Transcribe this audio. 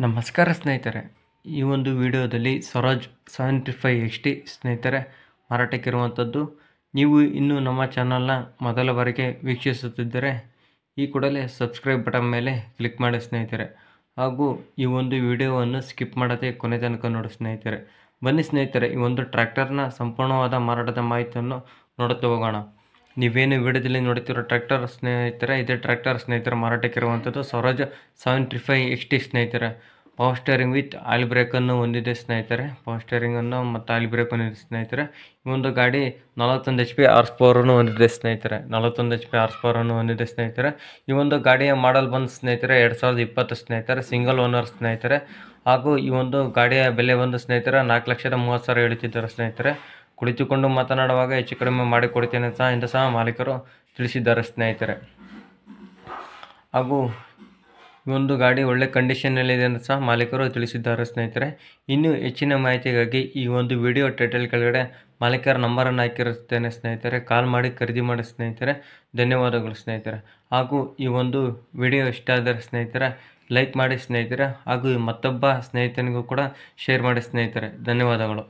ನಮಸ್ಕಾರ ಸ್ನೇಹಿತರೆ. ಈ ಒಂದು ವಿಡಿಯೋದಲ್ಲಿ ಸ್ವರಾಜ್ 75 XT ಸ್ನೇಹಿತರೆ ಮಾರಾಟಕ್ಕಿರುವಂಥದ್ದು. ನೀವು ಇನ್ನೂ ನಮ್ಮ ಚಾನಲ್ನ ಮೊದಲ ಬಾರಿಗೆ ವೀಕ್ಷಿಸುತ್ತಿದ್ದರೆ ಈ ಕೂಡಲೇ ಸಬ್ಸ್ಕ್ರೈಬ್ ಬಟನ್ ಮೇಲೆ ಕ್ಲಿಕ್ ಮಾಡಿ ಸ್ನೇಹಿತರೆ, ಹಾಗೂ ಈ ಒಂದು ವಿಡಿಯೋವನ್ನು ಸ್ಕಿಪ್ ಮಾಡದೆ ಕೊನೆ ತನಕ ನೋಡಿ ಸ್ನೇಹಿತರೆ. ಬನ್ನಿ ಸ್ನೇಹಿತರೆ, ಈ ಒಂದು ಟ್ರ್ಯಾಕ್ಟರ್ನ ಸಂಪೂರ್ಣವಾದ ಮಾರಾಟದ ಮಾಹಿತಿಯನ್ನು ನೋಡುತ್ತಾ ಹೋಗೋಣ. ನೀವೇನು ವಿಡಿಯೋದಲ್ಲಿ ನೋಡುತ್ತಿರೋ ಟ್ರ್ಯಾಕ್ಟರ್ ಸ್ನೇಹಿತರೆ, ಇದೇ ಟ್ರ್ಯಾಕ್ಟರ್ ಸ್ನೇಹಿತರೆ ಮಾರಾಟಕ್ಕಿರುವಂಥದ್ದು ಸ್ವರಾಜ್ 75 XT ಸ್ನೇಹಿತರೆ. ಪವರ್ ಸ್ಟೇರಿಂಗ್ ವಿತ್ ಆಯಿಲ್ ಬ್ರೇಕನ್ನು ಹೊಂದಿದೆ ಸ್ನೇಹಿತರೆ. ಪವರ್ ಸ್ಟೇರಿಂಗನ್ನು ಮತ್ತು ಆಯಿಲ್ ಬ್ರೇಕ್ ಹೊಂದಿದೆ ಸ್ನೇಹಿತರೆ. ಈ ಒಂದು ಗಾಡಿ 41 HP ಹಾರ್ಸ್ ಪವರನ್ನು ಹೊಂದಿದೆ ಸ್ನೇಹಿತರೆ. 41 HP ಹಾರ್ಸ್ ಪವರನ್ನು ಹೊಂದಿದೆ ಸ್ನೇಹಿತರೆ. ಈ ಒಂದು ಗಾಡಿಯ ಮಾಡಲ್ ಬಂದು ಸ್ನೇಹಿತರೆ 2020 ಸ್ನೇಹಿತರೆ. ಸಿಂಗಲ್ ಓನರ್ ಸ್ನೇಹಿತರೆ. ಹಾಗೂ ಈ ಒಂದು ಗಾಡಿಯ ಬೆಲೆ ಬಂದು ಸ್ನೇಹಿತರೆ 4,30,000 ಹೇಳುತ್ತಿದ್ದಾರೆ ಸ್ನೇಹಿತರೆ. ಕುಳಿತುಕೊಂಡು ಮಾತನಾಡುವಾಗ ಹೆಚ್ಚು ಕಡಿಮೆ ಮಾಡಿಕೊಡ್ತೇನೆ ಎಂದು ಸಹ ಮಾಲೀಕರು ತಿಳಿಸಿದ್ದಾರೆ ಸ್ನೇಹಿತರೆ. ಹಾಗೂ ಈ ಒಂದು ಗಾಡಿ ಒಳ್ಳೆ ಕಂಡೀಷನ್ನಲ್ಲಿದೆ ಎಂದು ಸಹ ಮಾಲೀಕರು ತಿಳಿಸಿದ್ದಾರೆ ಸ್ನೇಹಿತರೆ. ಇನ್ನೂ ಹೆಚ್ಚಿನ ಮಾಹಿತಿಗಾಗಿ ಈ ಒಂದು ವಿಡಿಯೋ ಟೈಟಲ್ ಕೆಳಗಡೆ ಮಾಲೀಕರ ನಂಬರನ್ನು ಹಾಕಿರುತ್ತೇನೆ ಸ್ನೇಹಿತರೆ. ಕಾಲ್ ಮಾಡಿ ಖರೀದಿ ಮಾಡಿ ಸ್ನೇಹಿತರೆ. ಧನ್ಯವಾದಗಳು ಸ್ನೇಹಿತರೆ. ಹಾಗೂ ಈ ಒಂದು ವಿಡಿಯೋ ಇಷ್ಟ ಆದರೆ ಸ್ನೇಹಿತರೆ ಲೈಕ್ ಮಾಡಿ ಸ್ನೇಹಿತರೆ, ಹಾಗೂ ಮತ್ತೊಬ್ಬ ಸ್ನೇಹಿತನಿಗೂ ಕೂಡ ಶೇರ್ ಮಾಡಿ ಸ್ನೇಹಿತರೆ. ಧನ್ಯವಾದಗಳು.